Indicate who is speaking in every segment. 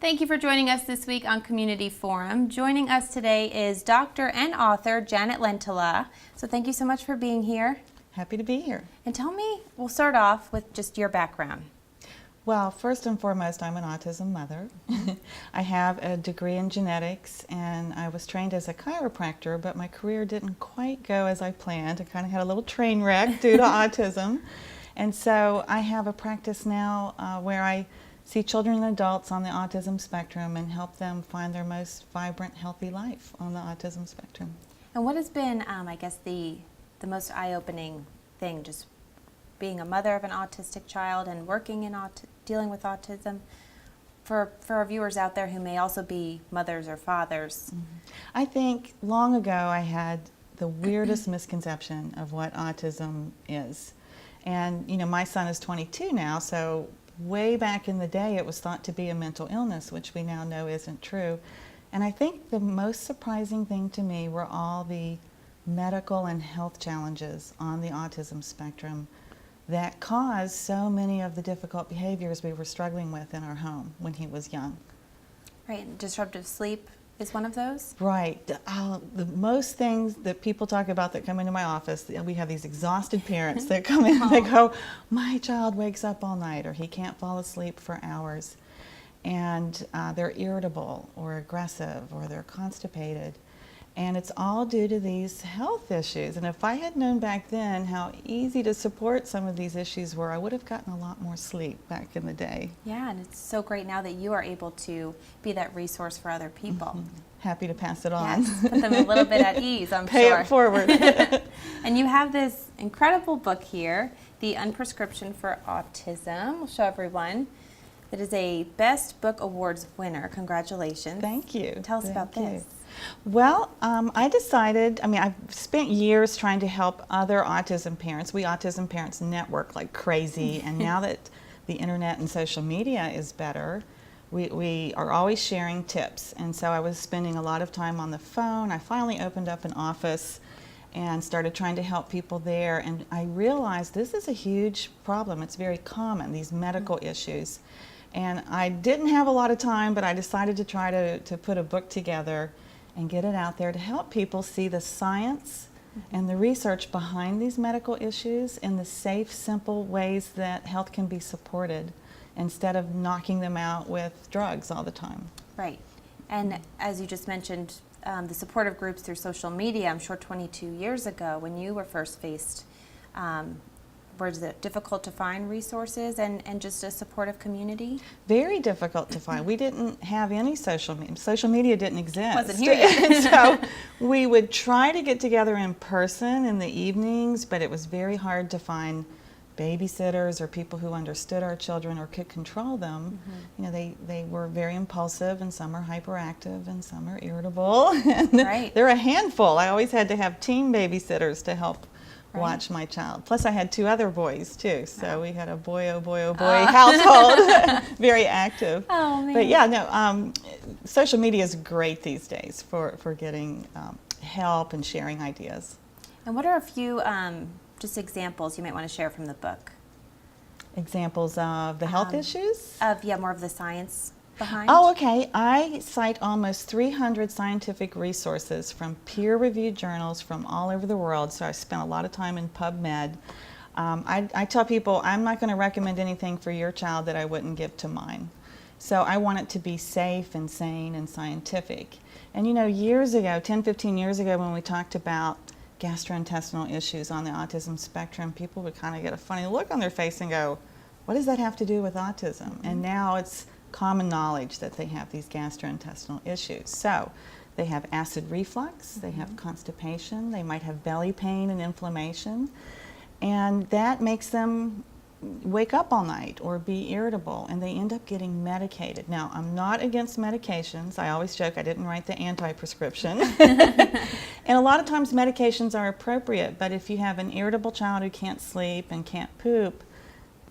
Speaker 1: Thank you for joining us this week on Community Forum. Joining us today is Dr. and author Janet Lentila. So thank you so much for being here.
Speaker 2: Happy to be here.
Speaker 1: And tell me, we'll start off with just your background.
Speaker 2: Well, first and foremost, I'm an autism mother. I have a degree in genetics, and I was trained as a chiropractor, but my career didn't quite go as I planned. I kind of had a little train wreck due to autism. And so I have a practice now where I see children and adults on the autism spectrum and help them find their most vibrant, healthy life on the autism spectrum.
Speaker 1: And what has been, I guess, the most eye-opening thing, just being a mother of an autistic child and working in dealing with autism, for our viewers out there who may also be mothers or fathers?
Speaker 2: I think long ago I had the weirdest misconception of what autism is. And, you know, my son is 22 now, so way back in the day it was thought to be a mental illness, which we now know isn't true. And I think the most surprising thing to me were all the medical and health challenges on the autism spectrum that caused so many of the difficult behaviors we were struggling with in our home when he was young.
Speaker 1: Right, and disruptive sleep is one of those?
Speaker 2: Right. The most things that people talk about that come into my office, we have these exhausted parents that come in and they go, my child wakes up all night, or he can't fall asleep for hours. And they're irritable or aggressive, or they're constipated. And it's all due to these health issues. And if I had known back then how easy to support some of these issues were, I would have gotten a lot more sleep back in the day.
Speaker 1: Yeah, and it's so great now that you are able to be that resource for other people.
Speaker 2: Happy to pass it on.
Speaker 1: Yes, put them a little bit at ease, I'm
Speaker 2: Pay
Speaker 1: sure.
Speaker 2: it forward.
Speaker 1: And you have this incredible book here, The Unprescription for Autism. We'll show everyone. It is a Best Book Awards winner. Congratulations.
Speaker 2: Thank you.
Speaker 1: Tell us about this.
Speaker 2: Well, I decided, I've spent years trying to help other autism parents. We autism parents network like crazy, and now that the internet and social media is better, we are always sharing tips. And so I was spending a lot of time on the phone. I finally opened up an office and started trying to help people there, and I realized this is a huge problem. It's very common, these medical issues. And I didn't have a lot of time, but I decided to try to put a book together and get it out there to help people see the science and the research behind these medical issues in the safe, simple ways that health can be supported instead of knocking them out with drugs all the time.
Speaker 1: Right. And as you just mentioned, the supportive groups through social media, I'm sure 22 years ago when you were first faced, was it difficult to find resources and just a supportive community?
Speaker 2: Very difficult to find. We didn't have any social media. Social media didn't exist.
Speaker 1: Wasn't here yet.
Speaker 2: So we would try to get together in person in the evenings, but it was very hard to find babysitters or people who understood our children or could control them. You know, they were very impulsive, and some are hyperactive, and some are irritable. And
Speaker 1: Right.
Speaker 2: they're a handful. I always had to have team babysitters to help watch my child. Plus I had two other boys too, so we had a boy, oh boy, oh boy household. Very active.
Speaker 1: Oh, man.
Speaker 2: But yeah, no, social media is great these days for getting help and sharing ideas.
Speaker 1: And what are a few just examples you might want to share from the book?
Speaker 2: Examples of the health issues?
Speaker 1: Of, more of the science behind?
Speaker 2: Oh, okay. I cite almost 300 scientific resources from peer-reviewed journals from all over the world, so I spent a lot of time in PubMed. I tell people I'm not going to recommend anything for your child that I wouldn't give to mine. So I want it to be safe and sane and scientific. And you know, years ago, 10, 15 years ago, when we talked about gastrointestinal issues on the autism spectrum, people would kind of get a funny look on their face and go, what does that have to do with autism? And now it's common knowledge that they have these gastrointestinal issues. So they have acid reflux, they have constipation, they might have belly pain and inflammation, and that makes them wake up all night or be irritable, and they end up getting medicated. Now, I'm not against medications. I always joke I didn't write the anti-prescription. And a lot of times medications are appropriate, but if you have an irritable child who can't sleep and can't poop,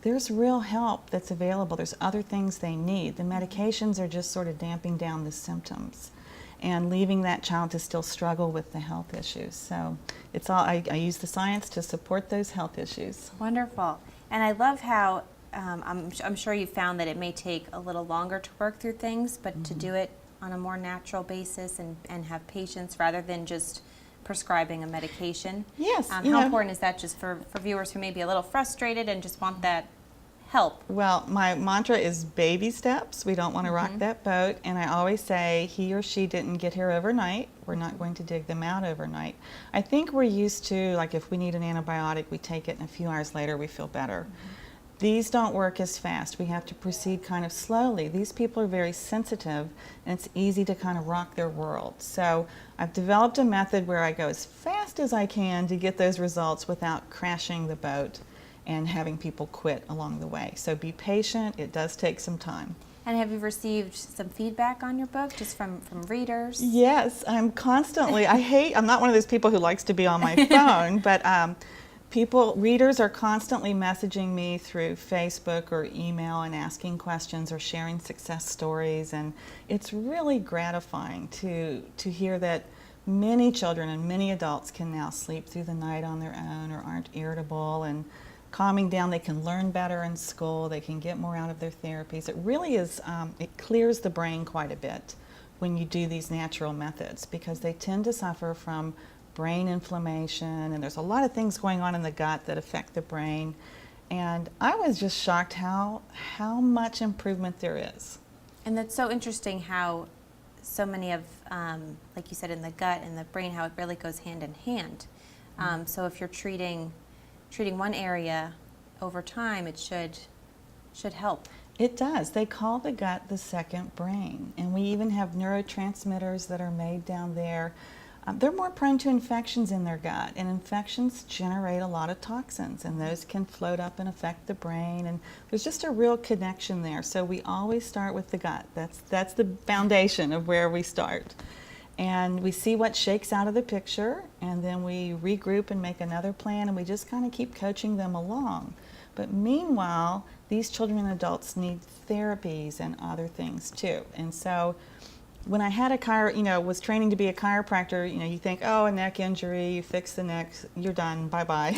Speaker 2: there's real help that's available. There's other things they need. The medications are just sort of damping down the symptoms and leaving that child to still struggle with the health issues. So it's all, I use the science to support those health issues.
Speaker 1: Wonderful. And I love how I'm sure you found that it may take a little longer to work through things, but to do it on a more natural basis and have patience rather than just prescribing a medication.
Speaker 2: Yes.
Speaker 1: How
Speaker 2: you know,
Speaker 1: important is that just for viewers who may be a little frustrated and just want that help?
Speaker 2: Well, my mantra is baby steps. We don't want to rock that boat. And I always say he or she didn't get here overnight. We're not going to dig them out overnight. I think we're used to, like, if we need an antibiotic, we take it, and a few hours later we feel better. These don't work as fast. We have to proceed kind of slowly. These people are very sensitive, and it's easy to kind of rock their world. So I've developed a method where I go as fast as I can to get those results without crashing the boat and having people quit along the way. So be patient. It does take some time.
Speaker 1: And have you received some feedback on your book, just from readers?
Speaker 2: Yes, I'm constantly, I'm not one of those people who likes to be on my phone, but readers are constantly messaging me through Facebook or email and asking questions or sharing success stories, and it's really gratifying to hear that many children and many adults can now sleep through the night on their own or aren't irritable and calming down. They can learn better in school, they can get more out of their therapies. It really is, it clears the brain quite a bit when you do these natural methods, because they tend to suffer from brain inflammation, and there's a lot of things going on in the gut that affect the brain. And I was just shocked how much improvement there is.
Speaker 1: And that's so interesting how so many of, like you said, in the gut and the brain, how it really goes hand in hand. So if you're treating one area over time, it should help.
Speaker 2: It does. They call the gut the second brain, and we even have neurotransmitters that are made down there. They're more prone to infections in their gut, and infections generate a lot of toxins, and those can float up and affect the brain, and there's just a real connection there. So we always start with the gut. That's the foundation of where we start. And we see what shakes out of the picture, and then we regroup and make another plan, and we just kind of keep coaching them along. But meanwhile, these children and adults need therapies and other things too. And so when I had was training to be a chiropractor, you think, oh, a neck injury, you fix the neck, you're done, bye-bye.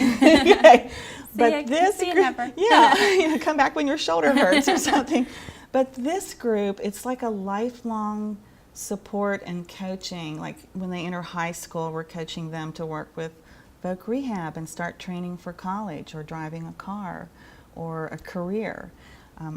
Speaker 2: But this group, come back when your shoulder hurts or something. But this group, it's like a lifelong support and coaching. Like when they enter high school, we're coaching them to work with voc rehab and start training for college or driving a car or a career.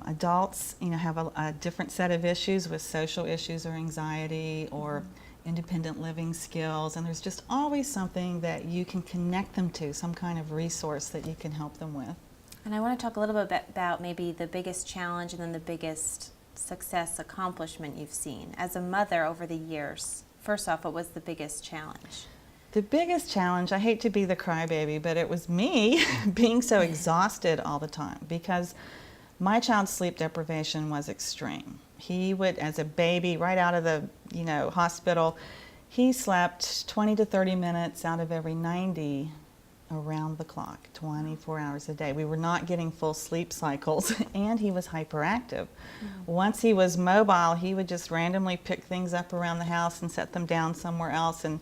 Speaker 2: Adults, have a different set of issues with social issues or anxiety or independent living skills, and there's just always something that you can connect them to, some kind of resource that you can help them with.
Speaker 1: And I want to talk a little bit about maybe the biggest challenge and then the biggest success accomplishment you've seen as a mother over the years. First off, what was the biggest challenge?
Speaker 2: The biggest challenge, I hate to be the crybaby, but it was me being so exhausted all the time, because my child's sleep deprivation was extreme. He would, as a baby, right out of the hospital, he slept 20 to 30 minutes out of every 90 around the clock, 24 hours a day. We were not getting full sleep cycles, and he was hyperactive. Once he was mobile, he would just randomly pick things up around the house and set them down somewhere else, and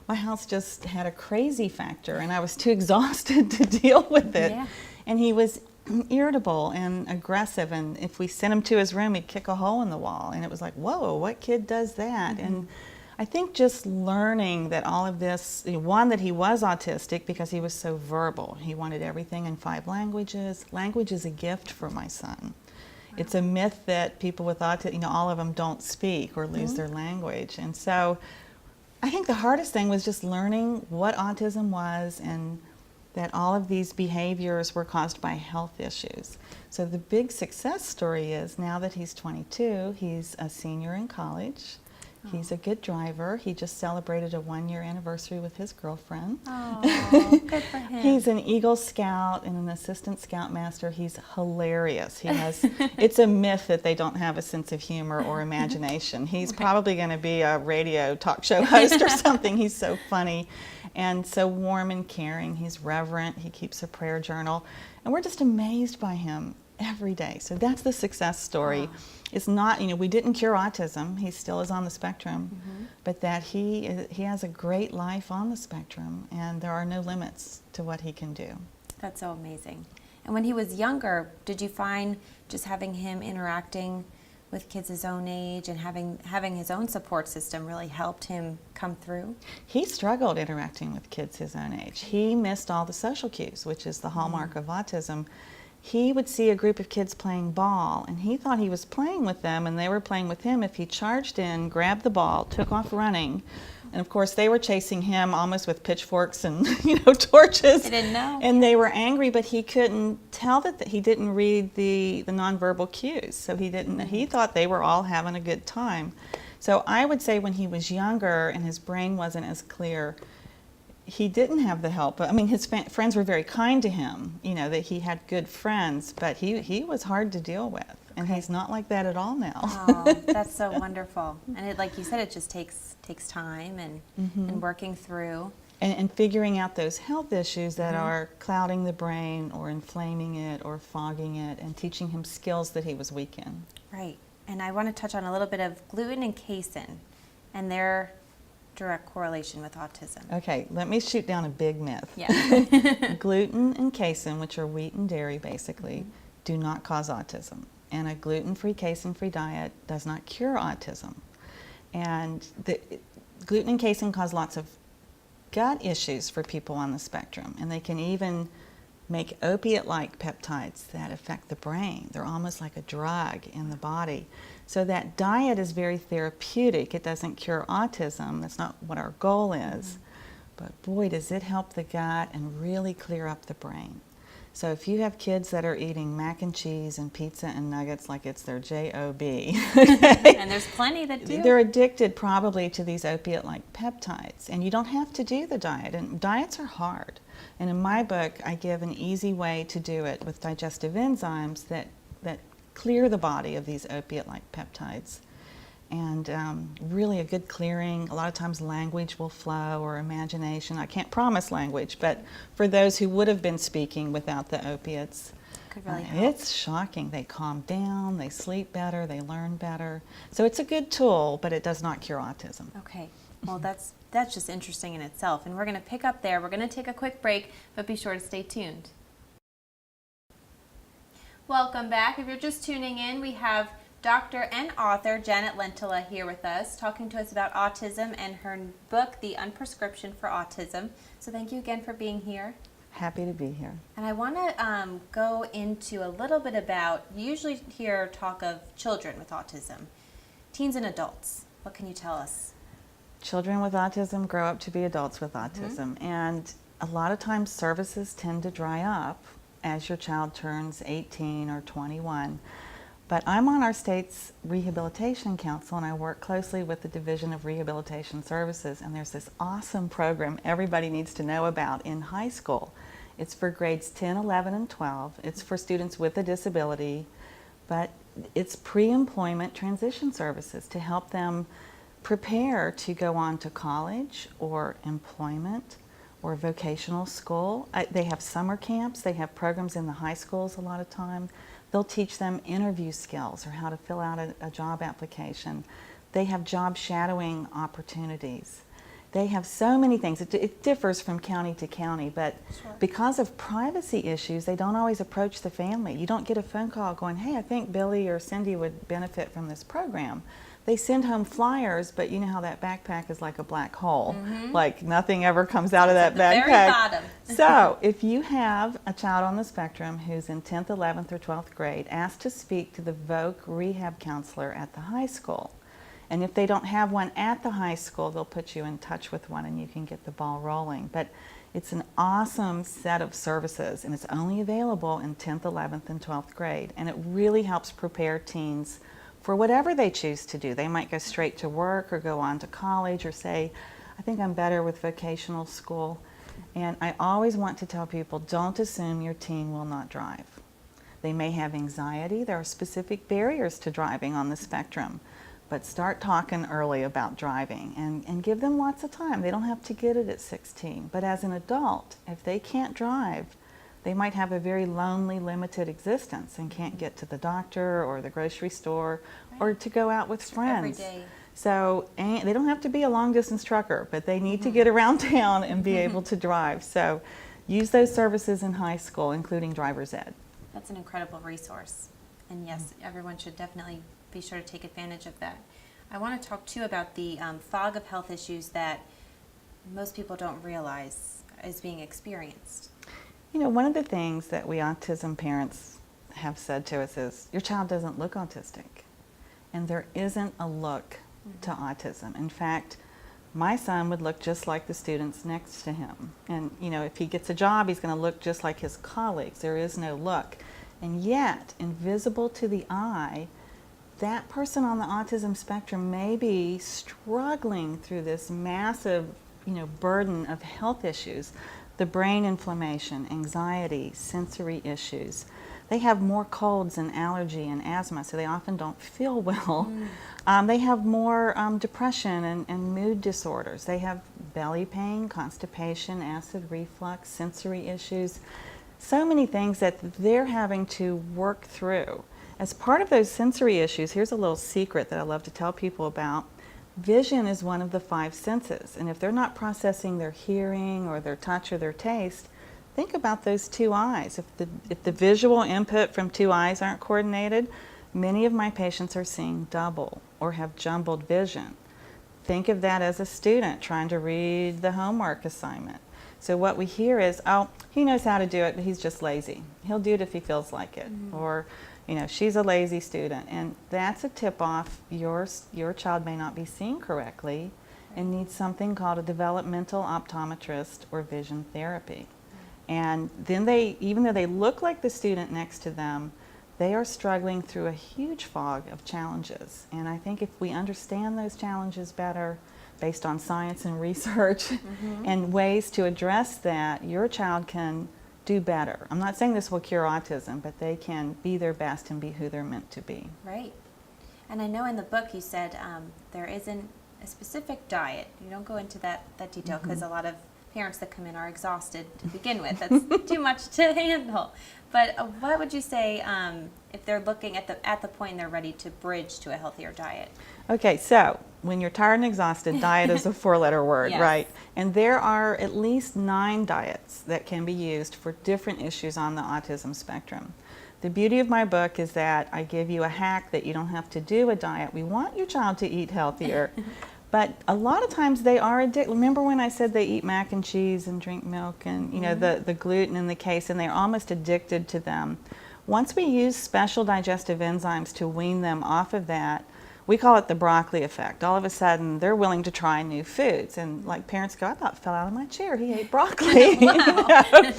Speaker 2: my house just had a crazy factor, and I was too exhausted to deal with it.
Speaker 1: Yeah.
Speaker 2: And he was irritable and aggressive, and if we sent him to his room, he'd kick a hole in the wall, and it was like, whoa, what kid does that? And I think just learning that all of this, one, that he was autistic because he was so verbal. He wanted everything in 5 languages. Language is a gift for my son. Wow. It's a myth that people with autism, all of them don't speak or lose their language. And so I think the hardest thing was just learning what autism was, and that all of these behaviors were caused by health issues. So the big success story is, now that he's 22, he's a senior in college. He's a good driver. He just celebrated a 1-year anniversary with his girlfriend.
Speaker 1: Oh, good for him.
Speaker 2: He's an Eagle Scout and an assistant scoutmaster. He's hilarious. He has, it's a myth that they don't have a sense of humor or imagination. He's probably going to be a radio talk show host or something. He's so funny and so warm and caring. He's reverent. He keeps a prayer journal. And we're just amazed by him every day. So that's the success story.
Speaker 1: Wow.
Speaker 2: It's not, we didn't cure autism. He still is on the spectrum, but that he has a great life on the spectrum, and there are no limits to what he can do.
Speaker 1: That's so amazing. And when he was younger, did you find just having him interacting with kids his own age and having his own support system really helped him come through?
Speaker 2: He struggled interacting with kids his own age. He missed all the social cues, which is the hallmark of autism. He would see a group of kids playing ball, and he thought he was playing with them, and they were playing with him if he charged in, grabbed the ball, took off running. And of course, they were chasing him almost with pitchforks and torches.
Speaker 1: They didn't know.
Speaker 2: And they were angry, but he couldn't tell that he didn't read the nonverbal cues. So he didn't. He thought they were all having a good time. So I would say when he was younger and his brain wasn't as clear, he didn't have the help. I mean, his friends were very kind to him, that he had good friends, but he was hard to deal with. And he's not like that at all now.
Speaker 1: Oh, that's so wonderful. And like you said, it just takes time and working through.
Speaker 2: And figuring out those health issues that are clouding the brain or inflaming it or fogging it, and teaching him skills that he was weak in.
Speaker 1: Right. And I want to touch on a little bit of gluten and casein and their direct correlation with autism.
Speaker 2: Okay, let me shoot down a big myth.
Speaker 1: Yeah.
Speaker 2: Gluten and casein, which are wheat and dairy basically, do not cause autism. And a gluten-free, casein-free diet does not cure autism. And gluten and casein cause lots of gut issues for people on the spectrum. And they can even make opiate-like peptides that affect the brain. They're almost like a drug in the body. So that diet is very therapeutic. It doesn't cure autism. That's not what our goal is. But boy, does it help the gut and really clear up the brain. So if you have kids that are eating mac and cheese and pizza and nuggets like it's their J-O-B.
Speaker 1: And there's plenty that do.
Speaker 2: They're addicted probably to these opiate-like peptides. And you don't have to do the diet. And diets are hard. And in my book, I give an easy way to do it with digestive enzymes that clear the body of these opiate-like peptides. And really a good clearing. A lot of times language will flow, or imagination. I can't promise language, but for those who would have been speaking without the opiates,
Speaker 1: could really help.
Speaker 2: It's shocking. They calm down, they sleep better, they learn better. So it's a good tool, but it does not cure autism.
Speaker 1: Okay. Well, that's just interesting in itself. And we're going to pick up there. We're going to take a quick break, but be sure to stay tuned. Welcome back. If you're just tuning in, we have Dr. and author Janet Lentila here with us, talking to us about autism and her book, The Unprescription for Autism. So thank you again for being here.
Speaker 2: Happy to be here.
Speaker 1: And I want to go into a little bit about, you usually hear talk of children with autism, teens and adults. What can you tell us?
Speaker 2: Children with autism grow up to be adults with autism. And a lot of times services tend to dry up as your child turns 18 or 21. But I'm on our state's Rehabilitation Council, and I work closely with the Division of Rehabilitation Services, and there's this awesome program everybody needs to know about in high school. It's for grades 10, 11, and 12. It's for students with a disability, but it's pre-employment transition services to help them prepare to go on to college or employment or vocational school. They have summer camps. They have programs in the high schools a lot of time. They'll teach them interview skills or how to fill out a job application. They have job shadowing opportunities. They have so many things. It differs from county to county, but because of privacy issues, they don't always approach the family. You don't get a phone call going, hey, I think Billy or Cindy would benefit from this program. They send home flyers, but you know how that backpack is like a black hole. Like nothing ever comes out of that backpack.
Speaker 1: Very bottom.
Speaker 2: So if you have a child on the spectrum who's in 10th, 11th, or 12th grade, ask to speak to the VOC rehab counselor at the high school. And if they don't have one at the high school, they'll put you in touch with one and you can get the ball rolling. But it's an awesome set of services, and it's only available in 10th, 11th, and 12th grade. And it really helps prepare teens for whatever they choose to do. They might go straight to work or go on to college or say, I think I'm better with vocational school. And I always want to tell people, don't assume your teen will not drive. They may have anxiety. There are specific barriers to driving on the spectrum. But start talking early about driving and give them lots of time. They don't have to get it at 16. But as an adult, if they can't drive, they might have a very lonely, limited existence and can't get to the doctor or the grocery store or to go out with friends.
Speaker 1: Every day.
Speaker 2: So they don't have to be a long-distance trucker, but they need to get around town and be able to drive. So use those services in high school, including driver's ed.
Speaker 1: That's an incredible resource. And yes, everyone should definitely be sure to take advantage of that. I want to talk too about the fog of health issues that most people don't realize is being experienced.
Speaker 2: You know, one of the things that we autism parents have said to us is, your child doesn't look autistic. And there isn't a look to autism. In fact, my son would look just like the students next to him. And, you know, if he gets a job, he's going to look just like his colleagues. There is no look. And yet, invisible to the eye, that person on the autism spectrum may be struggling through this massive, you know, burden of health issues. The brain inflammation, anxiety, sensory issues. They have more colds and allergy and asthma, so they often don't feel well. They have more depression and mood disorders. They have belly pain, constipation, acid reflux, sensory issues. So many things that they're having to work through. As part of those sensory issues, here's a little secret that I love to tell people about. Vision is one of the 5 senses, and if they're not processing their hearing or their touch or their taste, think about those 2 eyes. If the visual input from 2 eyes aren't coordinated, many of my patients are seeing double or have jumbled vision. Think of that as a student trying to read the homework assignment. So what we hear is, oh, he knows how to do it, but he's just lazy. He'll do it if he feels like it. Or, you know, she's a lazy student. And that's a tip-off. Your child may not be seeing correctly and needs something called a developmental optometrist or vision therapy. And then even though they look like the student next to them, they are struggling through a huge fog of challenges. And I think if we understand those challenges better, based on science and research and ways to address that, your child can do better. I'm not saying this will cure autism, but they can be their best and be who they're meant to be.
Speaker 1: Right. And I know in the book you said there isn't a specific diet. You don't go into that detail because a lot of parents that come in are exhausted to begin with. That's too much to handle. But what would you say if they're looking at the point they're ready to bridge to a healthier diet?
Speaker 2: Okay, so when you're tired and exhausted, diet is a 4-letter word,
Speaker 1: Yes.
Speaker 2: right? And there are at least 9 diets that can be used for different issues on the autism spectrum. The beauty of my book is that I give you a hack that you don't have to do a diet. We want your child to eat healthier. But a lot of times they are addicted. Remember when I said they eat mac and cheese and drink milk and you know the gluten in the case, and they're almost addicted to them. Once we use special digestive enzymes to wean them off of that, we call it the broccoli effect. All of a sudden they're willing to try new foods, and like parents go, I about fell out of my chair, he ate broccoli. You know?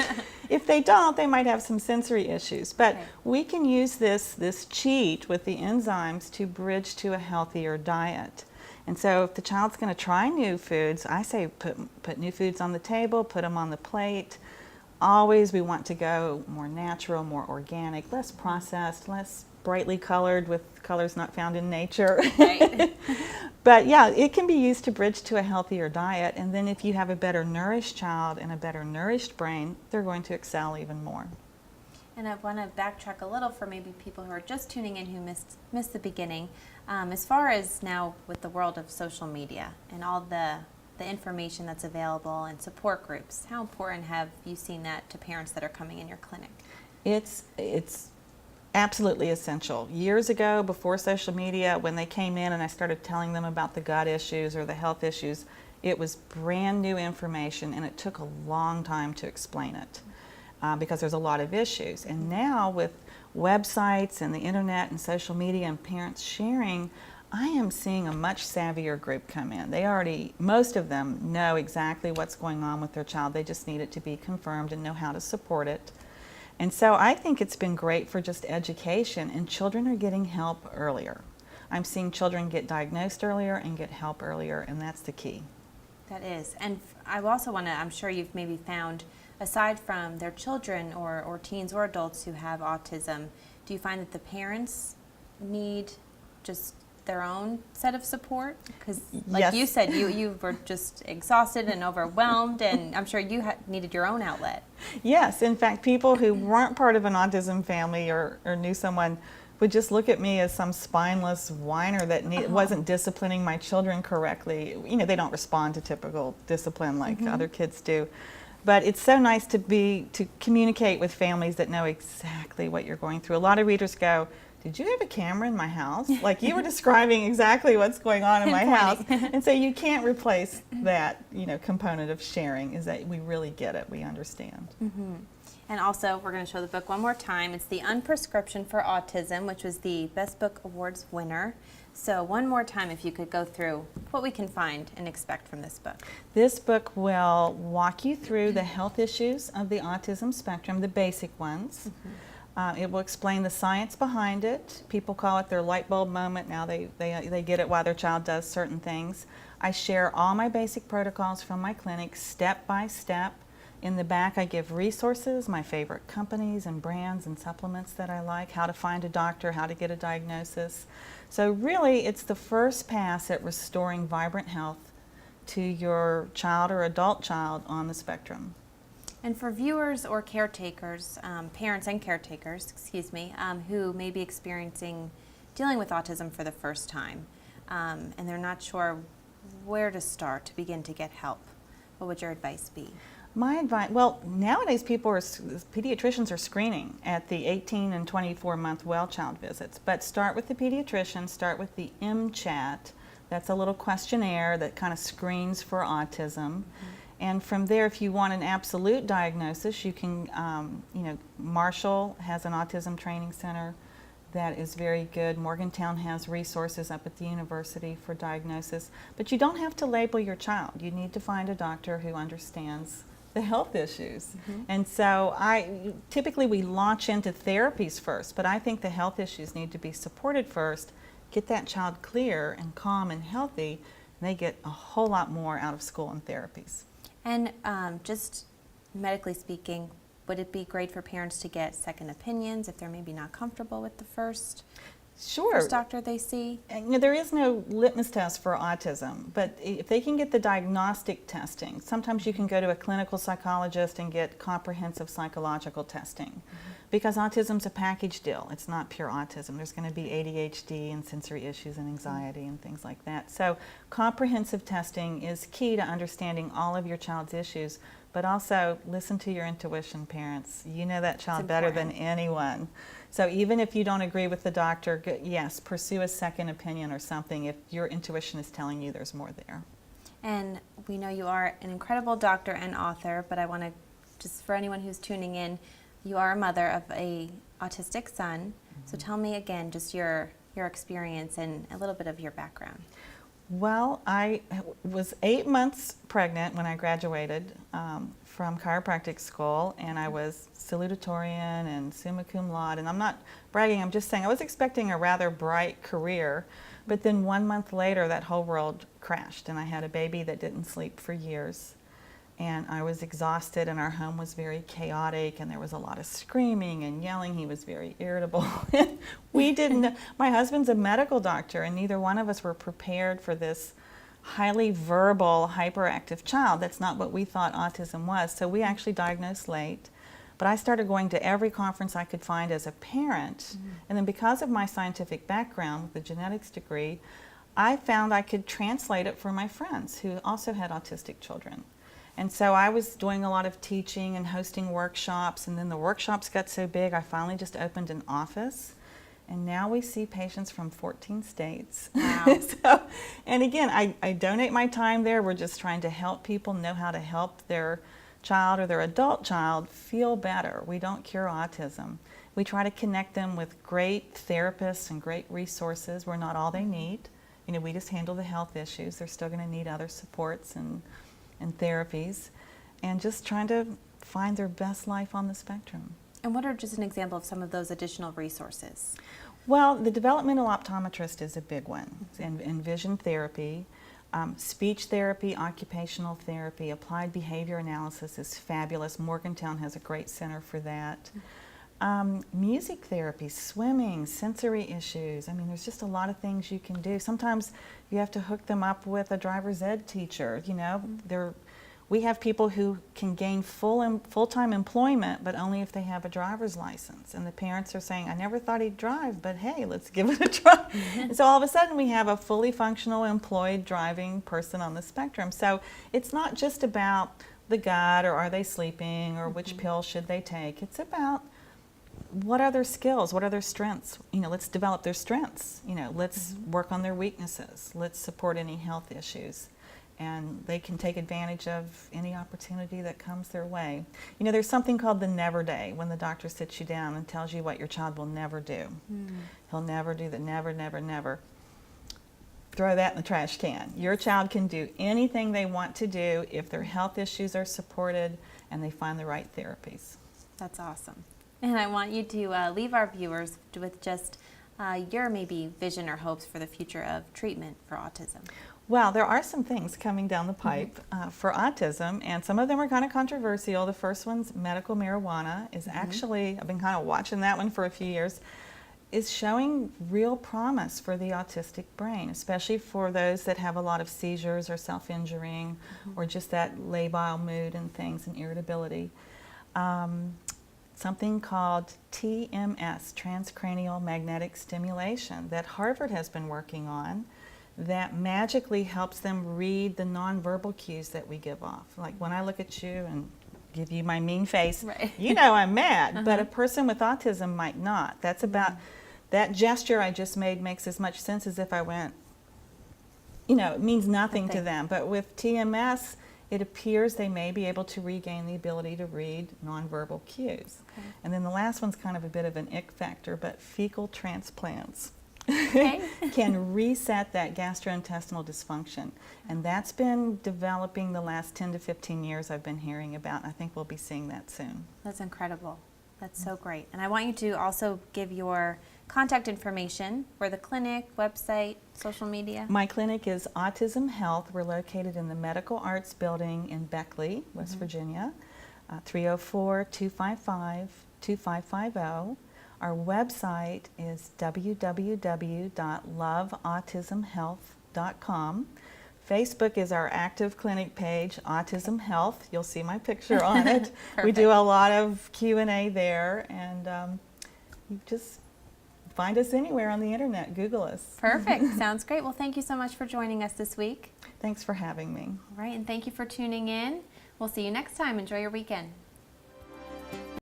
Speaker 2: If they don't, they might have some sensory issues. But we can use this cheat with the enzymes to bridge to a healthier diet. And so if the child's going to try new foods, I say put new foods on the table, put them on the plate. Always we want to go more natural, more organic, less processed, less brightly colored with colors not found in nature.
Speaker 1: Right.
Speaker 2: But yeah, it can be used to bridge to a healthier diet. And then if you have a better nourished child and a better nourished brain, they're going to excel even more.
Speaker 1: And I want to backtrack a little for maybe people who are just tuning in who missed the beginning. As far as now with the world of social media and all the information that's available and support groups, how important have you seen that to parents that are coming in your clinic?
Speaker 2: It's absolutely essential. Years ago, before social media, when they came in and I started telling them about the gut issues or the health issues, it was brand new information and it took a long time to explain it. Because there's a lot of issues. And now with websites and the internet and social media and parents sharing, I am seeing a much savvier group come in. Most of them know exactly what's going on with their child. They just need it to be confirmed and know how to support it. And so I think it's been great for just education, and children are getting help earlier. I'm seeing children get diagnosed earlier and get help earlier, and that's the key.
Speaker 1: That is. And I also want to, I'm sure you've maybe found, aside from their children or teens or adults who have autism, do you find that the parents need just their own set of support? Because like
Speaker 2: Yes.
Speaker 1: you said, you were just exhausted and overwhelmed, and I'm sure you needed your own outlet.
Speaker 2: Yes, in fact, people who weren't part of an autism family or knew someone would just look at me as some spineless whiner that wasn't disciplining my children correctly. You know, they don't respond to typical discipline like other kids do. But it's so nice to communicate with families that know exactly what you're going through. A lot of readers go, did you have a camera in my house? Like you were describing exactly what's going on in my house. And so you can't replace that, component of sharing, is that we really get it, we understand.
Speaker 1: Mm-hmm. And also, we're going to show the book one more time. It's The Unprescription for Autism, which was the Best Book Awards winner. So one more time, if you could go through what we can find and expect from this book.
Speaker 2: This book will walk you through the health issues of the autism spectrum, the basic ones. Mm-hmm. It will explain the science behind it. People call it their light bulb moment. Now they get it why their child does certain things. I share all my basic protocols from my clinic step by step. In the back, I give resources, my favorite companies and brands and supplements that I like, how to find a doctor, how to get a diagnosis. So really, it's the first pass at restoring vibrant health to your child or adult child on the spectrum.
Speaker 1: And for viewers or caretakers, parents and caretakers, who may be dealing with autism for the first time, and they're not sure where to start to begin to get help, what would your advice be?
Speaker 2: My advice, well, nowadays pediatricians are screening at the 18 and 24-month well child visits, but start with the pediatrician, start with the MCHAT. That's a little questionnaire that kind of screens for autism. Mm-hmm. And from there, if you want an absolute diagnosis, you can, Marshall has an autism training center that is very good. Morgantown has resources up at the university for diagnosis. But you don't have to label your child. You need to find a doctor who understands the health issues. Mm-hmm. And so typically we launch into therapies first, but I think the health issues need to be supported first, get that child clear and calm and healthy, and they get a whole lot more out of school and therapies.
Speaker 1: And just medically speaking, would it be great for parents to get second opinions if they're maybe not comfortable with the first doctor they see?
Speaker 2: There is no litmus test for autism, but if they can get the diagnostic testing, sometimes you can go to a clinical psychologist and get comprehensive psychological testing. Mm-hmm. Because autism's a package deal. It's not pure autism. There's going to be ADHD and sensory issues and anxiety and things like that. So comprehensive testing is key to understanding all of your child's issues, but also listen to your intuition, parents. You know that child better than anyone. So even if you don't agree with the doctor, yes, pursue a second opinion or something if your intuition is telling you there's more there.
Speaker 1: And we know you are an incredible doctor and author, but I want to, just for anyone who's tuning in, you are a mother of an autistic son. Mm-hmm. So tell me again, just your experience and a little bit of your background.
Speaker 2: Well, I was 8 months pregnant when I graduated from chiropractic school, and I was salutatorian and summa cum laude, and I'm not bragging, I'm just saying I was expecting a rather bright career, but then 1 month later that whole world crashed, and I had a baby that didn't sleep for years, and I was exhausted, and our home was very chaotic, and there was a lot of screaming and yelling. He was very irritable. We didn't, my husband's a medical doctor, and neither one of us were prepared for this highly verbal, hyperactive child. That's not what we thought autism was. So we actually diagnosed late. But I started going to every conference I could find as a parent. Mm-hmm. And then because of my scientific background with the genetics degree, I found I could translate it for my friends who also had autistic children. And so I was doing a lot of teaching and hosting workshops, and then the workshops got so big I finally just opened an office. And now we see patients from 14 states. Wow. And again, I donate my time there. We're just trying to help people know how to help their child or their adult child feel better. We don't cure autism. We try to connect them with great therapists and great resources. We're not all they need. We just handle the health issues. They're still going to need other supports and therapies, and just trying to find their best life on the spectrum.
Speaker 1: And what are just an example of some of those additional resources?
Speaker 2: Well, the developmental optometrist is a big one, and vision therapy, speech therapy, occupational therapy, applied behavior analysis is fabulous. Morgantown has a great center for that. Music therapy, swimming, sensory issues. I mean, there's just a lot of things you can do. Sometimes you have to hook them up with a driver's ed teacher. We have people who can gain full-time employment, but only if they have a driver's license. And the parents are saying, I never thought he'd drive, but hey, let's give it a try. Mm-hmm. So all of a sudden we have a fully functional employed driving person on the spectrum. So it's not just about the gut, or are they sleeping, or which pill should they take. It's about what are their skills, what are their strengths. Let's develop their strengths. Let's work on their weaknesses. Let's support any health issues. And they can take advantage of any opportunity that comes their way. There's something called the never day, when the doctor sits you down and tells you what your child will never do. He'll never do that, never, never, never. Throw that in the trash can. Your child can do anything they want to do if their health issues are supported and they find the right therapies.
Speaker 1: That's awesome. And I want you to leave our viewers with just your maybe vision or hopes for the future of treatment for autism.
Speaker 2: Well, there are some things coming down the pipe for autism, and some of them are kind of controversial. The first one's medical marijuana is actually, I've been kind of watching that one for a few years, is showing real promise for the autistic brain, especially for those that have a lot of seizures or self-injuring or just that labile mood and things and irritability. Something called TMS, transcranial magnetic stimulation, that Harvard has been working on, that magically helps them read the nonverbal cues that we give off. Like when I look at you and give you my mean face,
Speaker 1: right.
Speaker 2: I'm mad, but a person with autism might not. That's about, that gesture I just made makes as much sense as if I went, it means nothing to them. But with TMS, it appears they may be able to regain the ability to read nonverbal cues. Okay. And then the last one's kind of a bit of an ick factor, but fecal transplants. Can reset that gastrointestinal dysfunction. And that's been developing the last 10 to 15 years I've been hearing about. I think we'll be seeing that soon. That's
Speaker 1: incredible. That's so great. And I want you to also give your contact information for the clinic, website, social media.
Speaker 2: My clinic is Autism Health. We're located in the Medical Arts Building in Beckley, West Virginia, 304-255-2550. Our website is www.loveautismhealth.com. Facebook is our active clinic page, Autism Health. You'll see my picture on it. We do a lot of Q&A there, and you just find us anywhere on the internet. Google us.
Speaker 1: Perfect. Sounds great. Well, thank you so much for joining us this week.
Speaker 2: Thanks for having me.
Speaker 1: All right, and thank you for tuning in. We'll see you next time. Enjoy your weekend.